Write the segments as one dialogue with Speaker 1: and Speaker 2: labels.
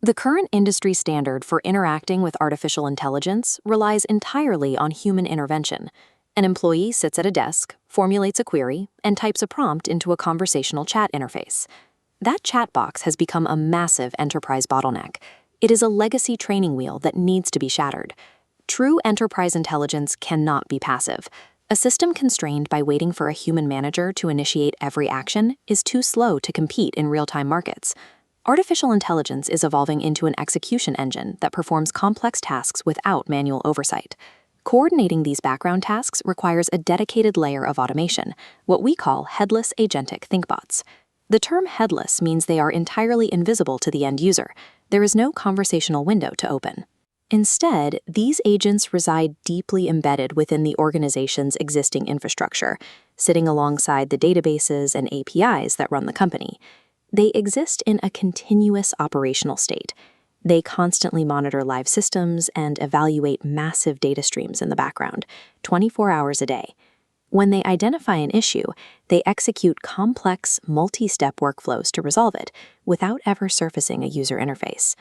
Speaker 1: The current industry standard for interacting with artificial intelligence relies entirely on human intervention. An employee sits at a desk, formulates a query, and types a prompt into a conversational chat interface. That chat box has become a massive enterprise bottleneck. It is a legacy training wheel that needs to be shattered. True enterprise intelligence cannot be passive. A system constrained by waiting for a human manager to initiate every action is too slow to compete in real-time markets. Artificial intelligence is evolving into an execution engine that performs complex tasks without manual oversight. Coordinating these background tasks requires a dedicated layer of automation, what we call headless agentic thinkbots. The term headless means they are entirely invisible to the end user. There is no conversational window to open. Instead, these agents reside deeply embedded within the organization's existing infrastructure, sitting alongside the databases and APIs that run the company. They exist in a continuous operational state. They constantly monitor live systems and evaluate massive data streams in the background, 24 hours a day. When they identify an issue, they execute complex, multi-step workflows to resolve it without ever surfacing a user interface.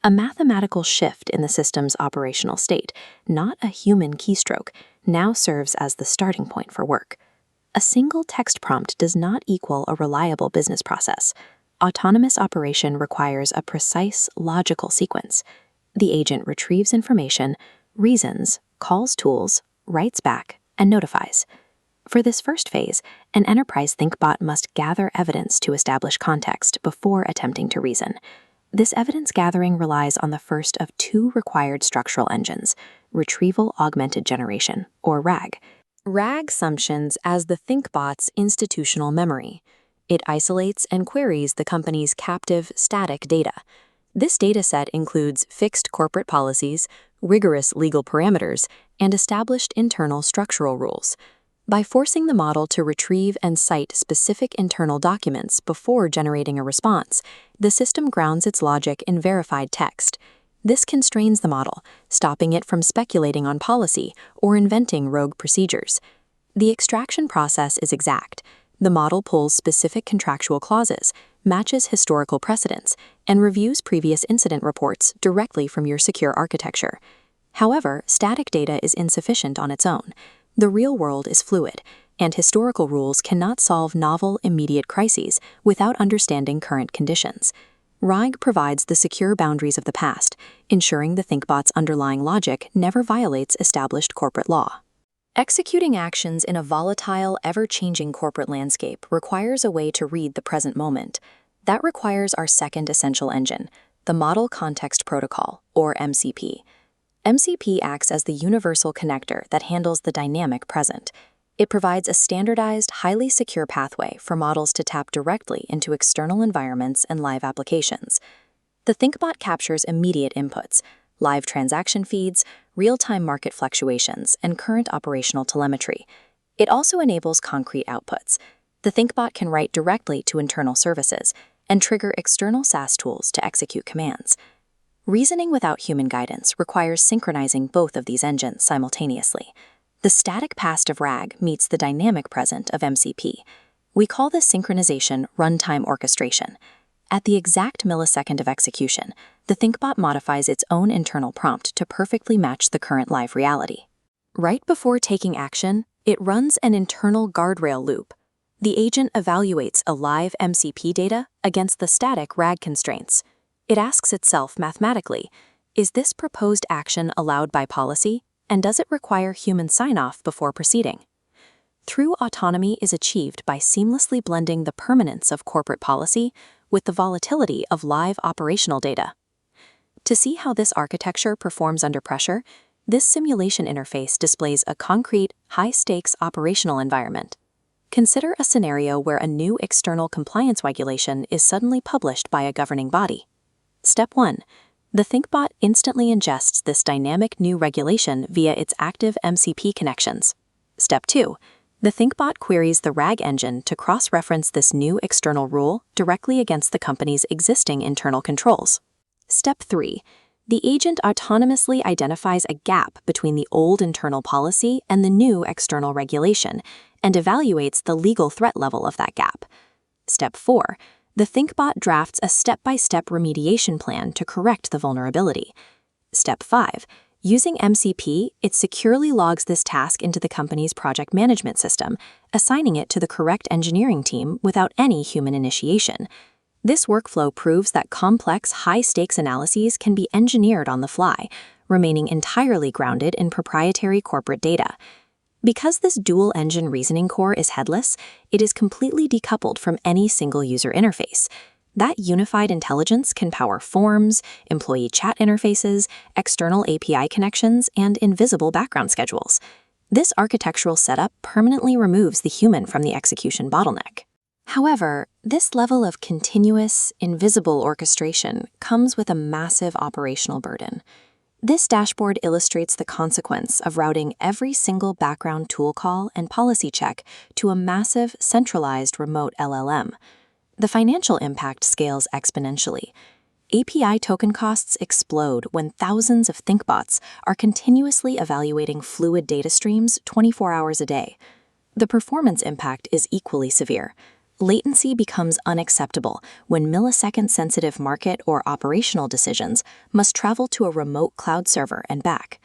Speaker 1: A mathematical shift in the system's operational state, not a human keystroke, now serves as the starting point for work. A single text prompt does not equal a reliable business process. Autonomous operation requires a precise, logical sequence. The agent retrieves information, reasons, calls tools, writes back, and notifies. For this first phase, an enterprise thinkbot must gather evidence to establish context before attempting to reason. This evidence gathering relies on the first of two required structural engines, Retrieval-Augmented Generation, or RAG. RAG functions as the thinkbot's institutional memory. It isolates and queries the company's captive, static data. This dataset includes fixed corporate policies, rigorous legal parameters, and established internal structural rules. By forcing the model to retrieve and cite specific internal documents before generating a response, the system grounds its logic in verified text. This constrains the model, stopping it from speculating on policy or inventing rogue procedures. The extraction process is exact. The model pulls specific contractual clauses, matches historical precedents, and reviews previous incident reports directly from your secure architecture. However, static data is insufficient on its own. The real world is fluid, and historical rules cannot solve novel, immediate crises without understanding current conditions. RAG provides the secure boundaries of the past, ensuring the thinkbot's underlying logic never violates established corporate law. Executing actions in a volatile, ever-changing corporate landscape requires a way to read the present moment. That requires our second essential engine, the Model Context Protocol, or MCP. MCP acts as the universal connector that handles the dynamic present. It provides a standardized, highly secure pathway for models to tap directly into external environments and live applications. The thinkbot captures immediate inputs, live transaction feeds, real-time market fluctuations, and current operational telemetry. It also enables concrete outputs. The thinkbot can write directly to internal services and trigger external SaaS tools to execute commands. Reasoning without human guidance requires synchronizing both of these engines simultaneously. The static past of RAG meets the dynamic present of MCP. We call this synchronization runtime orchestration. At the exact millisecond of execution, the thinkbot modifies its own internal prompt to perfectly match the current live reality. Right before taking action, it runs an internal guardrail loop. The agent evaluates a live MCP data against the static RAG constraints. It asks itself mathematically, is this proposed action allowed by policy, and does it require human sign-off before proceeding? True autonomy is achieved by seamlessly blending the permanence of corporate policy with the volatility of live operational data. To see how this architecture performs under pressure, this simulation interface displays a concrete, high-stakes operational environment. Consider a scenario where a new external compliance regulation is suddenly published by a governing body. Step 1. The thinkbot instantly ingests this dynamic new regulation via its active MCP connections. Step 2. The thinkbot queries the RAG engine to cross-reference this new external rule directly against the company's existing internal controls. Step 3. The agent autonomously identifies a gap between the old internal policy and the new external regulation and evaluates the legal threat level of that gap. Step 4. The thinkbot drafts a step-by-step remediation plan to correct the vulnerability. Step 5. Using MCP, it securely logs this task into the company's project management system, assigning it to the correct engineering team without any human initiation. This workflow proves that complex, high-stakes analyses can be engineered on the fly, remaining entirely grounded in proprietary corporate data. Because this dual-engine reasoning core is headless, it is completely decoupled from any single user interface. That unified intelligence can power forms, employee chat interfaces, external API connections, and invisible background schedules. This architectural setup permanently removes the human from the execution bottleneck. However, this level of continuous, invisible orchestration comes with a massive operational burden. This dashboard illustrates the consequence of routing every single background tool call and policy check to a massive, centralized remote LLM. The financial impact scales exponentially. API token costs explode when thousands of thinkbots are continuously evaluating fluid data streams 24 hours a day. The performance impact is equally severe. Latency becomes unacceptable when millisecond-sensitive market or operational decisions must travel to a remote cloud server and back.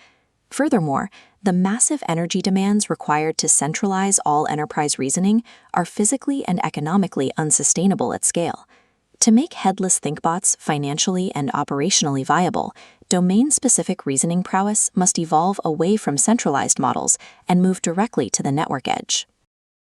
Speaker 1: Furthermore, the massive energy demands required to centralize all enterprise reasoning are physically and economically unsustainable at scale. To make headless thinkbots financially and operationally viable, domain-specific reasoning prowess must evolve away from centralized models and move directly to the network edge.